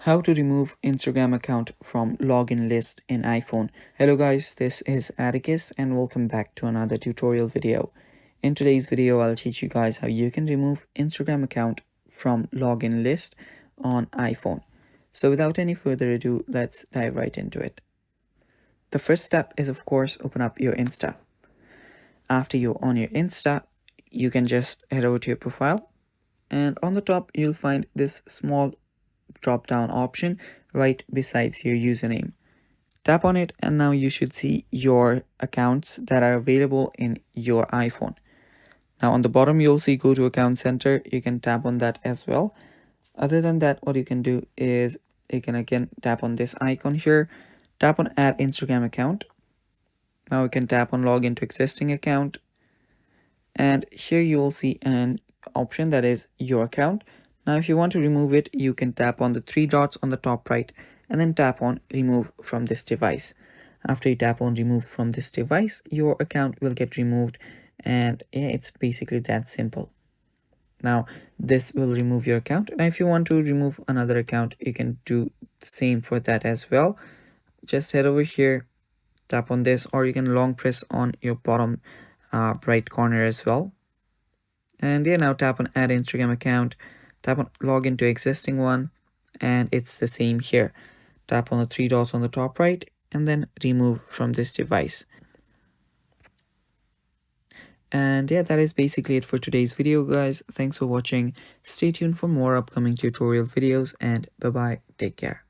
How to remove Instagram account from login list in iPhone. Hello guys, this is Atticus and welcome back to another tutorial video. In today's video, I'll teach you guys how you can remove Instagram account from login list on iPhone. So without any further ado, let's dive right into it. The first step is of course open up your Insta. After you're on your Insta, you can just head over to your profile and on the top you'll find this small drop down option right besides your username. Tap on it and now you should see your accounts that are available in your iPhone. Now on the bottom you'll see go to account center. You can tap on that as well. Other than that, what you can do is you can again tap on this icon here, tap on add Instagram account. Now you can tap on log into existing account and here you will see an option that is your account. Now if you want to remove it, you can tap on the three dots on the top right and then tap on remove from this device. After you tap on remove from this device, your account will get removed, and yeah, it's basically that simple. Now this will remove your account. Now if you want to remove another account, you can do the same for that as well. Just head over here, tap on this, or you can long press on your bottom right corner as well. And yeah, now tap on add Instagram account, tap on log into existing one, and it's the same here. Tap on the three dots on the top right and then remove from this device. And yeah, that is basically it for today's video, guys. Thanks for watching. Stay tuned for more upcoming tutorial videos, and bye bye, take care.